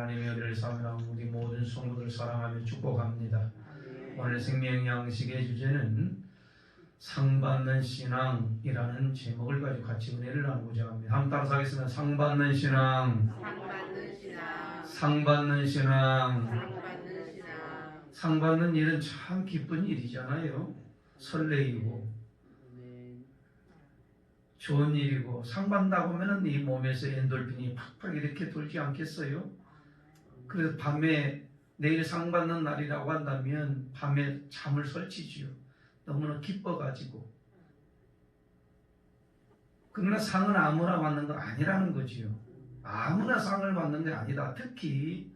하나님의 은혜를 사랑하는 우리 모든 성도들 사랑하며 축복합니다. 오늘 생명 양식의 주제는 상받는 신앙이라는 제목을 가지고 같이 은혜를 나누고자 합니다. 한번 따라서 하겠습니다. 상받는 신앙, 상받는 신앙. 상받는 일은 참 기쁜 일이잖아요. 설레이고 좋은 일이고, 상받는다고 하면 이 몸에서 엔돌핀이 팍팍 이렇게 돌지 않겠어요? 그래서 밤에 내일 상받는 날이라고 한다면 밤에 잠을 설치지요. 너무나 기뻐가지고. 그러나 상은 아무나 받는 거 아니라는 거지요. 아무나 상을 받는 게 아니다. 특히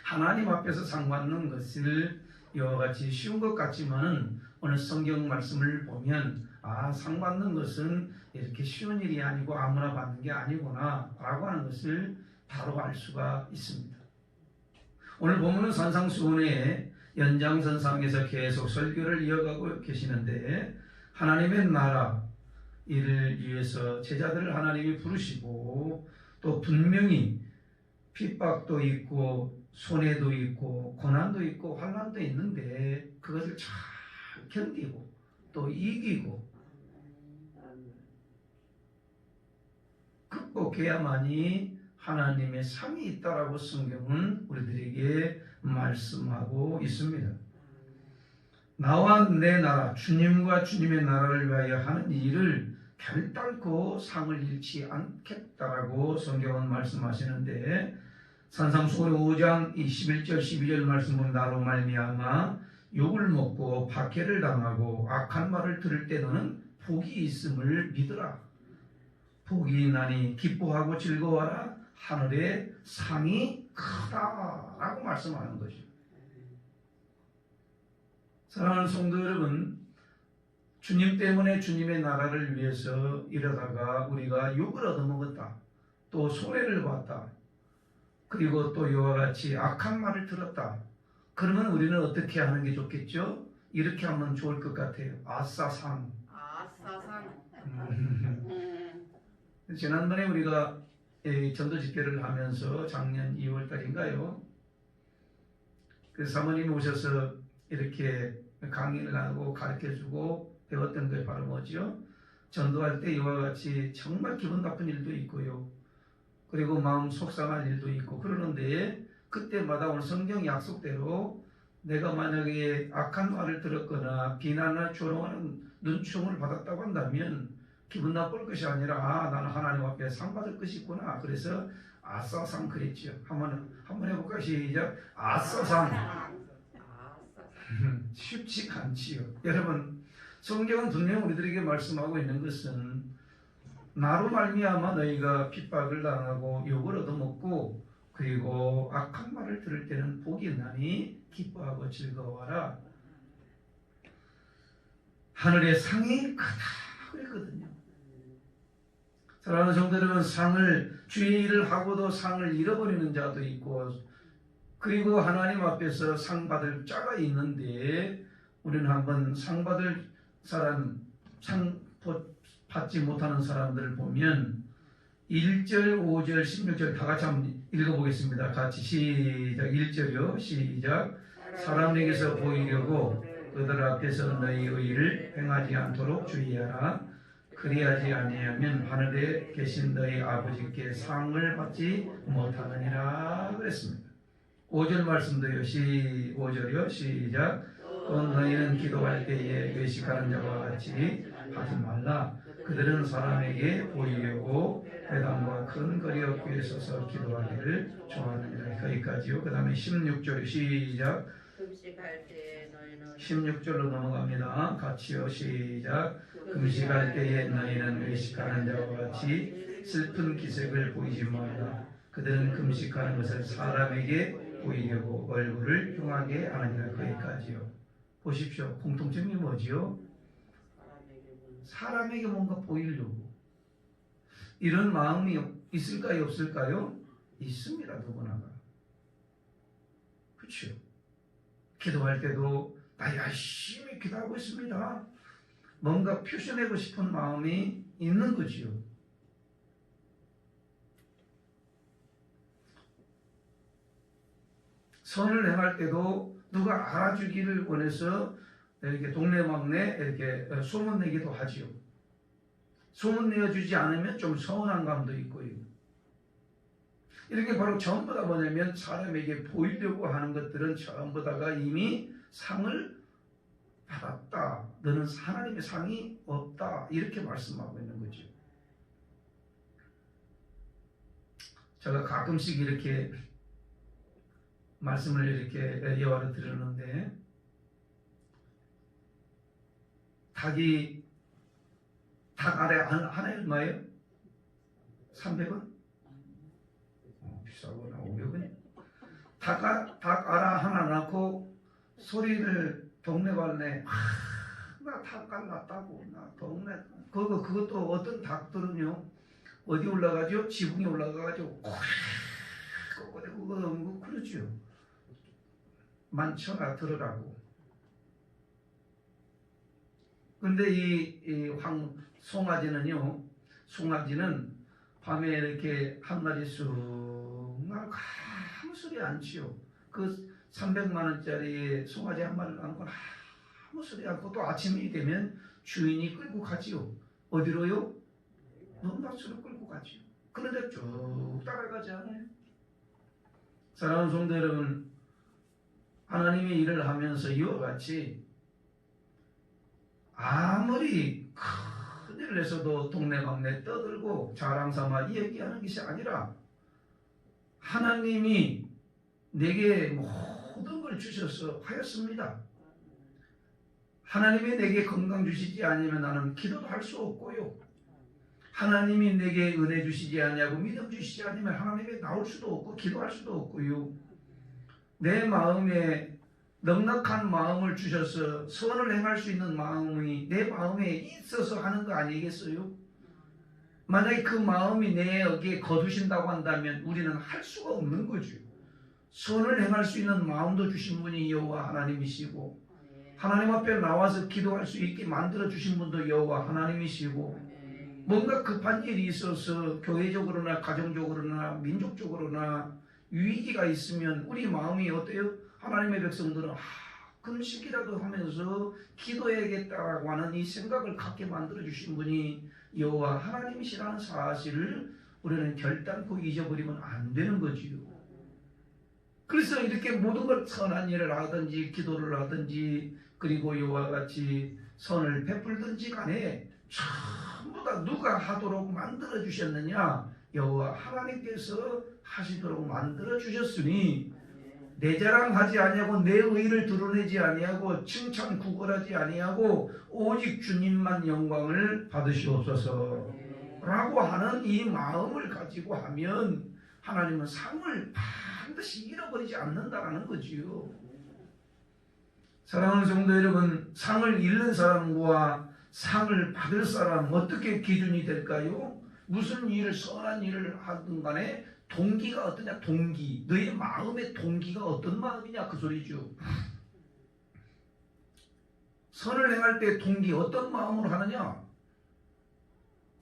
하나님 앞에서 상 받는 것을 이와 같이 쉬운 것 같지만은 오늘 성경 말씀을 보면 상 받는 것은 이렇게 쉬운 일이 아니고 아무나 받는 게 아니구나 라고 하는 것을 바로 알 수가 있습니다. 오늘 본문은 산상수훈의 연장선상에서 계속 설교를 이어가고 계시는데, 하나님의 나라 이를 위해서 제자들을 하나님이 부르시고, 또 분명히 핍박도 있고 손해도 있고 고난도 있고 환난도 있는데 그것을 잘 견디고 또 이기고 극복해야만이 하나님의 상이 있다라고 성경은 우리들에게 말씀하고 있습니다. 나와 내 나라, 주님과 주님의 나라를 위하여 하는 일을 결단코 상을 잃지 않겠다라고 성경은 말씀하시는데, 산상수훈 5장 11절 12절 말씀 보면 나로 말미암아 욕을 먹고 박해를 당하고 악한 말을 들을 때 너는 복이 있음을 믿으라. 복이 있나니 기뻐하고 즐거워하라. 하늘의 상이 크다라고 말씀하는 것이죠. 사랑하는 성도 여러분, 주님 때문에 주님의 나라를 위해서 일하다가 우리가 욕을 얻어먹었다, 또 손해를 봤다, 그리고 또 이와 같이 악한 말을 들었다. 그러면 우리는 어떻게 하는 게 좋겠죠? 이렇게 하면 좋을 것 같아요. 아싸상. 지난번에 우리가 전도 집회를 하면서 작년 2월 달인가요? 그 사모님이 오셔서 이렇게 강의를 하고 가르쳐주고 배웠던 게 바로 뭐죠? 전도할 때 이와 같이 정말 기분 나쁜 일도 있고요, 그리고 마음 속상한 일도 있고 그러는데, 그때마다 오늘 성경 약속대로 내가 만약에 악한 말을 들었거나 비난이나 조롱하는 눈총을 받았다고 한다면 기분 나쁠 것이 아니라 나는 하나님 앞에 상 받을 것이 있구나. 그래서 아싸상 그랬죠. 한번 해볼까요? 시작. 아싸상. 쉽지 않지요. 여러분, 성경은 분명 우리들에게 말씀하고 있는 것은 나로 말미암아 너희가 핍박을 당하고 욕을 얻어먹고 그리고 악한 말을 들을 때는 복이 있나니 기뻐하고 즐거워하라. 하늘의 상이 크다 그랬거든요. 사랑하는 성도 여러분, 상을 주의 일을 하고도 상을 잃어버리는 자도 있고, 그리고 하나님 앞에서 상 받을 자가 있는데, 우리는 한번 상 받을 사람, 상 받지 못하는 사람들을 보면 1절, 5절, 16절 다 같이 한번 읽어보겠습니다. 같이 시작. 1절이요. 시작. 사람에게서 보이려고 그들 앞에서 너희 의를 행하지 않도록 주의하라. 그리하지 아니하면 하늘에 계신 너희 아버지께 상을 받지 못하느니라 그랬습니다. 5절 말씀도요. 5절이요. 시작. 또 너희는 기도할 때에 외식하는 자와 같이 하지 말라. 그들은 사람에게 보이려고 회당과 큰 거리 어귀에 서서 기도하기를 좋아하느니라. 거기까지요. 그 다음에 16절 시작. 16절로 넘어갑니다. 같이요. 시작. 금식할 때에 너희는 외식하는 자와 같이 슬픈 기색을 보이지 말라. 그들은 금식하는 것을 사람에게 보이려고 얼굴을 흉하게 하느니라. 거기까지요. 보십시오. 공통점이 뭐지요? 사람에게 뭔가 보이려고. 이런 마음이 있을까요? 없을까요? 있습니다. 누구나가. 그렇죠. 기도할 때도 나 열심히 기도하고 있습니다. 뭔가 표현하고 싶은 마음이 있는 거지요. 선을 행할 때도 누가 알아주기를 원해서 이렇게 동네방네 이렇게 소문내기도 하지요. 소문내어주지 않으면 좀 서운한 감도 있고요. 이렇게 바로 전부 다 뭐냐면 사람에게 보이려고 하는 것들은 전부 다가 이미 상을 받았다. 너는 하나님의 상이 없다. 이렇게 말씀하고 있는 거죠. 제가 가끔씩 이렇게 말씀을 이렇게 예화를 드렸는데 닭 아래 하나에 얼마예요? 300원? 비싸구나. 500원? 닭 알아 하나 낳고 소리를 동네방네 나 닭 갈랐다고 나 동네 그것도 어떤 닭들은요 어디 올라가죠? 지붕에 올라가가지고 그거 그러죠. 만천하 들으라고. 근데 이 송아지는 밤에 이렇게 한 마리 쑥 나고 아무 소리 안 치요. 그 300만 원짜리 송아지 한 마리를 안고 아무 소리 않고 또 아침이 되면 주인이 끌고 가지요. 어디로요? 넘나스로 끌고 가지요. 그런데 쭉 따라가지 않아요. 사랑하는 성도 여러분, 하나님의 일을 하면서 이와 같이 아무리 큰 일을 해서도 동네방네 떠들고 자랑삼아 얘기하는 것이 아니라 하나님이 내게 모든 걸 주셔서 하였습니다. 하나님이 내게 건강 주시지 않으면 나는 기도도 할 수 없고요. 하나님이 내게 은혜 주시지 않냐고 믿음 주시지 않으면 하나님께 나올 수도 없고 기도할 수도 없고요. 내 마음에 넉넉한 마음을 주셔서 선을 행할 수 있는 마음이 내 마음에 있어서 하는 거 아니겠어요? 만약에 그 마음이 내게 거두신다고 한다면 우리는 할 수가 없는 거죠. 선을 행할 수 있는 마음도 주신 분이 여호와 하나님이시고 하나님 앞에 나와서 기도할 수 있게 만들어 주신 분도 여호와 하나님이시고 뭔가 급한 일이 있어서 교회적으로나 가정적으로나 민족적으로나 위기가 있으면 우리 마음이 어때요? 하나님의 백성들은 금식이라도 하면서 기도해야겠다라고 하는 이 생각을 갖게 만들어 주신 분이 여호와 하나님이시라는 사실을 우리는 결단코 잊어버리면 안 되는 거지요. 그래서 이렇게 모든 걸 선한 일을 하든지 기도를 하든지 그리고 이와 같이 선을 베풀든지 간에 전부 다 누가 하도록 만들어 주셨느냐? 여호와 하나님께서 하시도록 만들어 주셨으니 내 자랑하지 아니하고 내 의를 드러내지 아니하고 칭찬 구걸하지 아니하고 오직 주님만 영광을 받으시옵소서 라고 하는 이 마음을 가지고 하면 하나님은 상을 반드시 잃어버리지 않는다라는 거지요. 사랑하는 성도 여러분, 상을 잃는 사람과 상을 받을 사람 어떻게 기준이 될까요? 무슨 일을 선한 일을 하든 간에 동기가 어떠냐? 동기. 너의 마음의 동기가 어떤 마음이냐? 그 소리죠. 선을 행할 때 동기 어떤 마음으로 하느냐?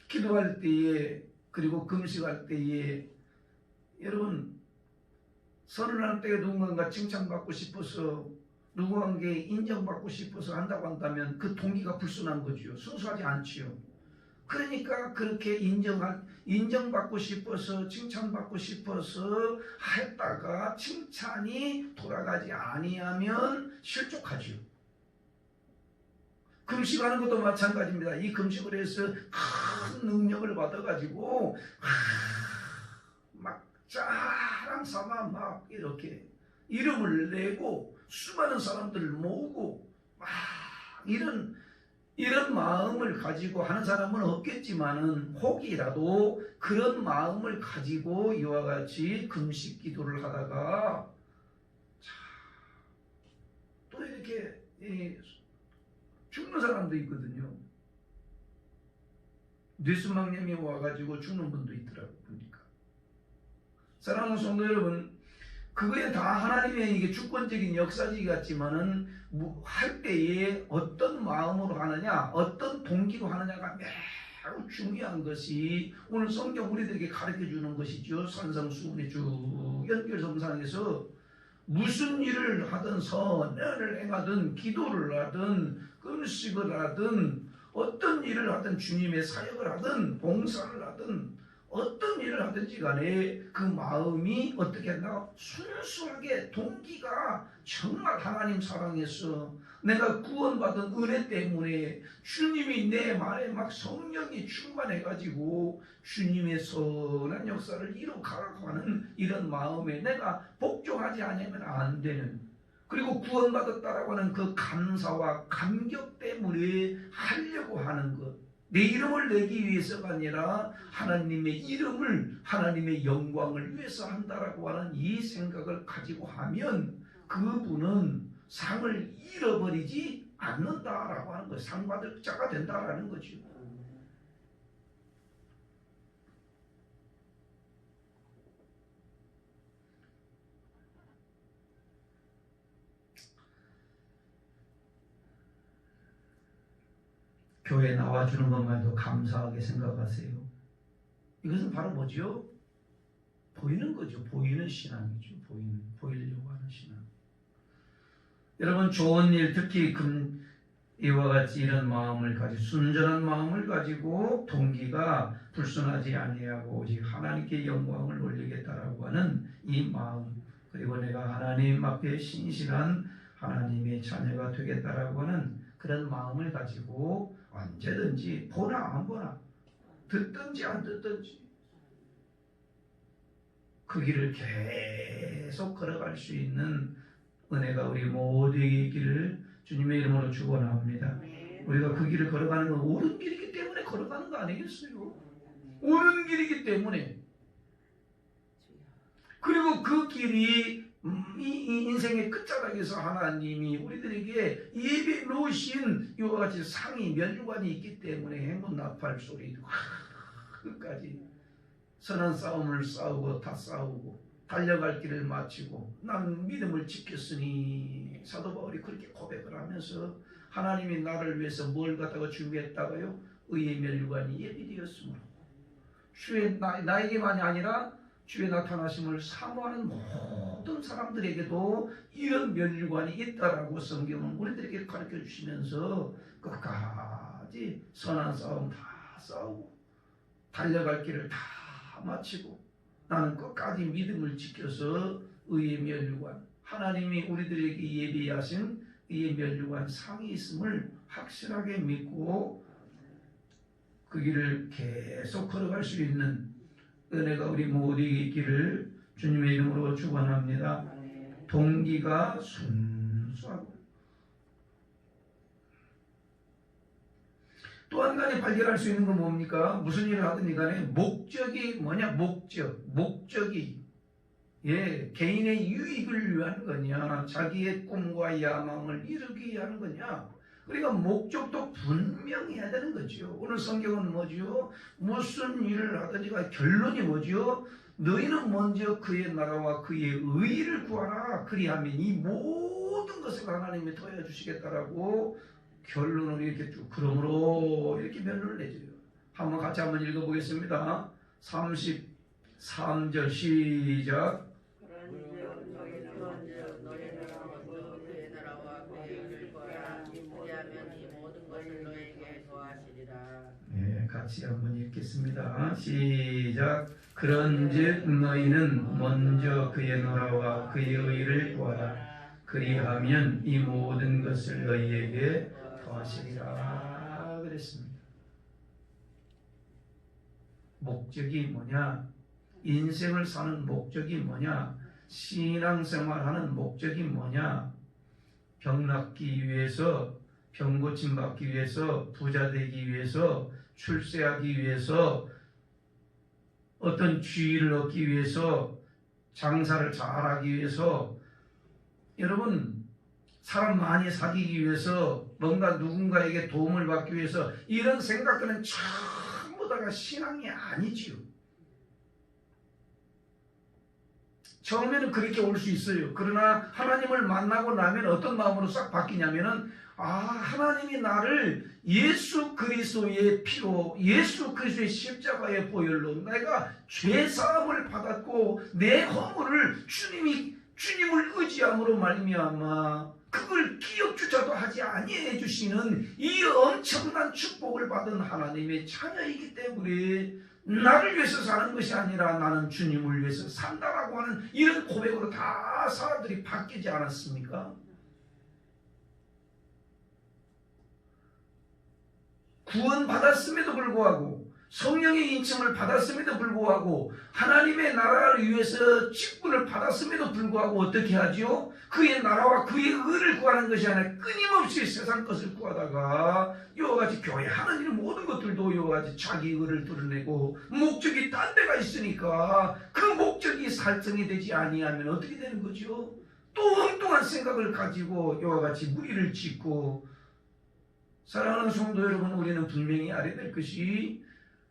기도할 때에 그리고 금식할 때에 여러분 선을 할 때 누군가 칭찬받고 싶어서 누구에게 인정받고 싶어서 한다고 한다면 그 동기가 불순한 거지요. 순수하지 않지요. 그러니까 그렇게 인정받고 싶어서 칭찬받고 싶어서 했다가 칭찬이 돌아가지 아니하면 실족하지요. 금식하는 것도 마찬가지입니다. 이 금식을 해서 큰 능력을 받아가지고 막 자랑삼아 막 이렇게 이름을 내고 수많은 사람들을 모으고 막 이런 마음을 가지고 하는 사람은 없겠지만은 혹이라도 그런 마음을 가지고 이와 같이 금식 기도를 하다가 또 이렇게 죽는 사람도 있거든요. 뇌수막염이 와가지고 죽는 분도 있더라고요. 보니까. 사랑하는 성도 여러분, 그거에 다 하나님의 이게 주권적인 역사지 같지만은 할 때에 어떤 마음으로 하느냐, 어떤 동기로 하느냐가 매우 중요한 것이 오늘 성경 우리들에게 가르쳐 주는 것이죠. 산상수훈의 쭉 연결성상에서 무슨 일을 하든 선언을 행하든 기도를 하든 금식을 하든 어떤 일을 하든 주님의 사역을 하든 봉사를 하든 어떤 일을 하든지 간에 그 마음이 어떻게 한다? 순수하게 동기가 정말 하나님 사랑해서 내가 구원받은 은혜 때문에 주님이 내 마음에 막 성령이 충만해가지고 주님의 선한 역사를 이루어가라고 하는 이런 마음에 내가 복종하지 않으면 안 되는, 그리고 구원받았다라고 하는 그 감사와 감격 때문에 하려고 하는 것, 내 이름을 내기 위해서가 아니라 하나님의 이름을, 하나님의 영광을 위해서 한다라고 하는 이 생각을 가지고 하면 그분은 상을 잃어버리지 않는다라고 하는 거예요. 상 받을 자가 된다라는 거죠. 교회에 나와주는 것만 해도 감사하게 생각하세요. 이것은 바로 뭐죠? 보이는 거죠. 보이는 신앙이죠. 보이려고 하는 신앙. 여러분, 좋은 일, 특히 이와 같이 이런 마음을 가지고, 순전한 마음을 가지고 동기가 불순하지 아니하고 오직 하나님께 영광을 올리겠다라고 하는 이 마음, 그리고 내가 하나님 앞에 신실한 하나님의 자녀가 되겠다라고 하는 그런 마음을 가지고 언제든지 보나 안 보나, 듣든지 안 듣든지 그 길을 계속 걸어갈 수 있는 은혜가 우리 모두에게 있기를 주님의 이름으로 축원합니다. 우리가 그 길을 걸어가는 건 옳은 길이기 때문에 걸어가는 거 아니겠어요? 옳은 길이기 때문에. 그리고 그 길이 이 인생의 끝자락에서 하나님이 우리들에게 예배 놓으신 이와 같이 상이 면류관이 있기 때문에 행운 나팔 소리 끝까지 선한 싸움을 싸우고 다 싸우고 달려갈 길을 마치고 난 믿음을 지켰으니, 사도 바울이 그렇게 고백을 하면서 하나님이 나를 위해서 뭘 갖다가 준비했다고요? 의의 면류관이 예비되었으므로 주의 나에게만이 아니라 주의 나타나심을 사모하는 모든 사람들에게도 이런 면류관이 있다라고 성경은 우리들에게 가르쳐 주시면서 끝까지 선한 싸움 다 싸우고 달려갈 길을 다 마치고 나는 끝까지 믿음을 지켜서 의의 면류관, 하나님이 우리들에게 예비하신 의의 면류관 상이 있음을 확실하게 믿고 그 길을 계속 걸어갈 수 있는 은혜가 우리 모두에게 있기를 주님의 이름으로 축원합니다. 동기가 순수하고 또 한 가지 발견할 수 있는 건 뭡니까? 무슨 일을 하든지 간에 목적이 뭐냐? 목적이 개인의 유익을 위한 거냐? 자기의 꿈과 야망을 이루기 위한 거냐? 그러니까 목적도 분명히 해야 되는 거죠. 오늘 성경은 뭐죠? 무슨 일을 하든지 결론이 뭐죠? 너희는 먼저 그의 나라와 그의 의를 구하라. 그리하면 이 모든 것을 하나님이 더해 주시겠다라고 결론을 이렇게 쭉 그러므로 이렇게 변론을 내줘요. 한번 같이 한번 읽어보겠습니다. 33절 시작. 네, 같이 한번 읽겠습니다. 시작. 그런즉 너희는 먼저 그의 나라와 그의 의를 구하라. 그리하면 이 모든 것을 너희에게 더하시리라 그랬습니다. 목적이 뭐냐? 인생을 사는 목적이 뭐냐? 신앙생활하는 목적이 뭐냐? 병 낫기 위해서, 병 고침 받기 위해서, 부자 되기 위해서, 출세하기 위해서, 어떤 지위를 얻기 위해서, 장사를 잘하기 위해서, 여러분 사람 많이 사귀기 위해서, 뭔가 누군가에게 도움을 받기 위해서, 이런 생각들은 전부 다가 신앙이 아니지요. 처음에는 그렇게 올 수 있어요. 그러나 하나님을 만나고 나면 어떤 마음으로 싹 바뀌냐면은, 하나님이 나를 예수 그리스도의 피로, 예수 그리스도의 십자가의 보혈로 내가 죄사함을 받았고 내 허물을 주님이 주님을 의지함으로 말미암아 그걸 기억조차도 하지 아니해 주시는 이 엄청난 축복을 받은 하나님의 자녀이기 때문에 나를 위해서 사는 것이 아니라 나는 주님을 위해서 산다라고 하는 이런 고백으로 다 사람들이 바뀌지 않았습니까? 구원받았음에도 불구하고 성령의 인침을 받았음에도 불구하고 하나님의 나라를 위해서 직분을 받았음에도 불구하고 어떻게 하지요? 그의 나라와 그의 의를 구하는 것이 아니라 끊임없이 세상 것을 구하다가 이와 같이 교회 하는 일 모든 것들도 이와 같이 자기 의를 드러내고 목적이 딴 데가 있으니까 그 목적이 설정이 되지 아니하면 어떻게 되는 거죠? 또 엉뚱한 생각을 가지고 이와 같이 무리를 짓고 사랑하는 성도 여러분, 우리는 분명히 알아야 될 것이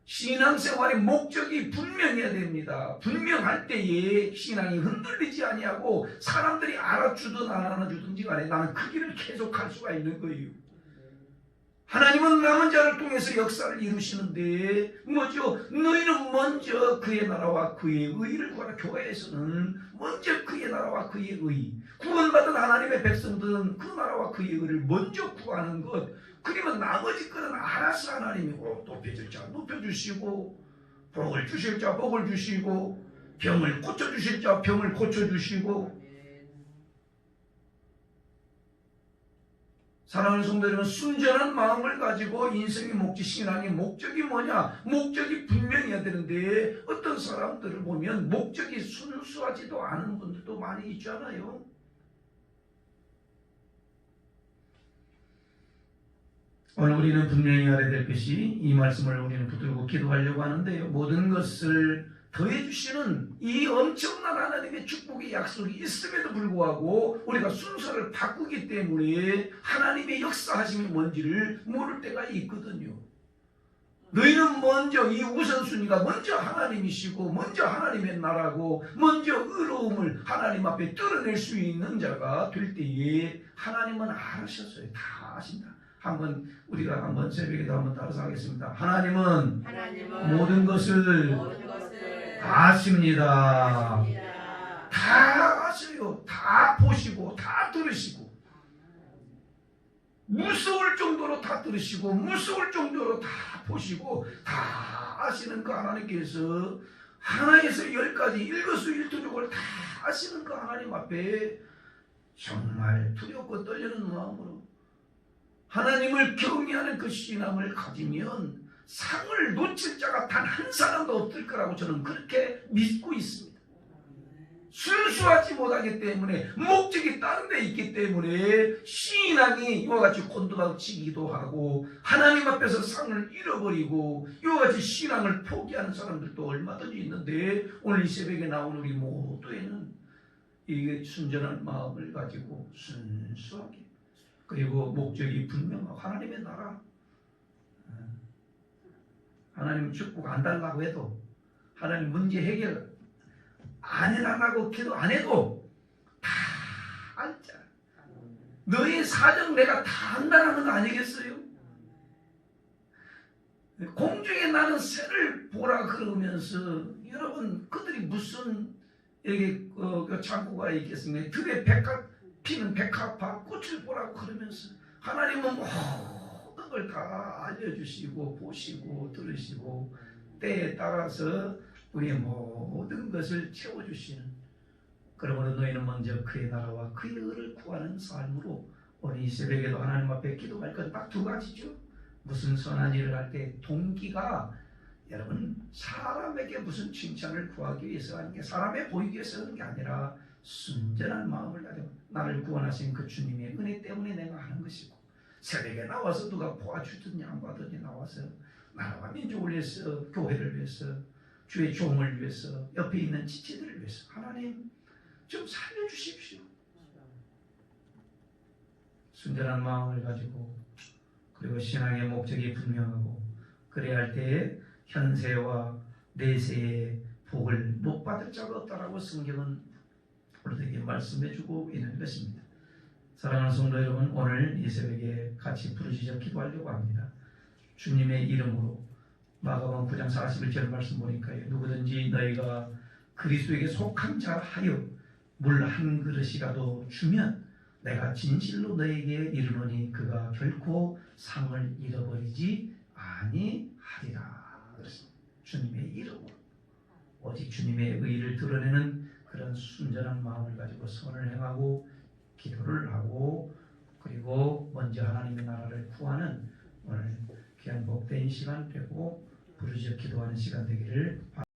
신앙생활의 목적이 분명해야 됩니다. 분명할 때에 신앙이 흔들리지 아니하고 사람들이 알아주든 안 알아주든지 간에 나는 그 길을 계속할 수가 있는 거예요. 하나님은 남은 자를 통해서 역사를 이루시는데 뭐죠? 너희는 먼저 그의 나라와 그의 의를 구하라. 교회에서는 먼저 그의 나라와 그의 의, 구원받은 하나님의 백성들은 그 나라와 그의 의를 먼저 구하는 것. 그러면 나머지 것은 알아서 하나님이 높여줄 자 높여주시고 복을 주실 자 복을 주시고 병을 고쳐주실 자 병을 고쳐주시고. 사랑하는 성도 여러분, 순전한 마음을 가지고 인생의 목적, 신앙의 목적이 뭐냐? 목적이 분명해야 되는데 어떤 사람들을 보면 목적이 순수하지도 않은 분들도 많이 있잖아요. 오늘 우리는 분명히 알아야 될 것이 이 말씀을 우리는 붙들고 기도하려고 하는데요. 모든 것을 더해 주시는 이 엄청난 하나님의 축복의 약속이 있음에도 불구하고 우리가 순서를 바꾸기 때문에 하나님의 역사하심이 뭔지를 모를 때가 있거든요. 너희는 먼저 이 우선순위가 먼저 하나님이시고 먼저 하나님의 나라고 먼저 의로움을 하나님 앞에 드러낼 수 있는 자가 될 때에 하나님은 알으셨어요. 다 아신다. 우리가 한번 새벽에도 한번 따라서 하겠습니다. 하나님은 모든 것을 다 아십니다. 다 아셔요. 다 보시고 다 들으시고 무서울 정도로 다 들으시고 무서울 정도로 다 보시고 다 아시는 그 하나님께서 하나에서 10가지 일거수일투족을 다 아시는 그 하나님 앞에 정말 두렵고 떨리는 마음으로 하나님을 경외하는 그 신앙을 가지면 상을 놓칠 자가 단 한 사람도 없을 거라고 저는 그렇게 믿고 있습니다. 순수하지 못하기 때문에 목적이 다른 데 있기 때문에 신앙이 이와 같이 곤두박치기도 하고 하나님 앞에서 상을 잃어버리고 이와 같이 신앙을 포기하는 사람들도 얼마든지 있는데 오늘 이 새벽에 나온 우리 모두에는 이게 순전한 마음을 가지고 순수하게 그리고 목적이 분명하고 하나님의 나라 하나님 축복 안 달라고 해도 하나님 문제 해결 안 해달라고 기도 안 해도 다 알자. 너의 사정 내가 다 안다라는 거 아니겠어요? 공중에 나는 새를 보라 그러면서 여러분 그들이 무슨 여기 창고가 있겠습니까? 들에 피는 백합화 꽃을 보라고 그러면서 하나님은 모든 걸 다 알려주시고 보시고 들으시고 때에 따라서 우리의 모든 것을 채워주시는 그러므로 너희는 먼저 그의 나라와 그의 의를 구하는 삶으로 오늘 이 새벽에도 하나님 앞에 기도할 건 딱 두 가지죠. 무슨 선한 일을 할 때 동기가 여러분 사람에게 무슨 칭찬을 구하기 위해서 하는 게 사람에 보이기 위해서 하는 게 아니라 순전한 마음을 가지고 나를 구원하신 그 주님의 은혜 때문에 내가 하는 것이고 새벽에 나와서 누가 보아주든지 안 봐든지 나와서 나라와 민족을 위해서 교회를 위해서 주의 종을 위해서 옆에 있는 지체들을 위해서 하나님 좀 살려주십시오. 순전한 마음을 가지고 그리고 신앙의 목적이 분명하고 그래야 할 때에 현세와 내세의 복을 못 받을 자가 없다라고 성경은 우리에게 말씀해주고 있는 것입니다. 사랑하는 성도 여러분, 오늘 이 새벽에 같이 부르짖어 기도하려고 합니다. 주님의 이름으로 마가복음 9장 41절 말씀 보니까요. 누구든지 너희가 그리스도에게 속한 자 하여 물 한 그릇이라도 주면 내가 진실로 너에게 이르노니 그가 결코 상을 잃어버리지 아니하리라. 그렇습니다. 주님의 이름으로 오직 주님의 의를 드러내는 그런 순전한 마음을 가지고 선을 행하고 기도를 하고 그리고 먼저 하나님의 나라를 구하는 오늘 귀한 복된 시간 되고 부르짖어 기도하는 시간 되기를 바랍니다.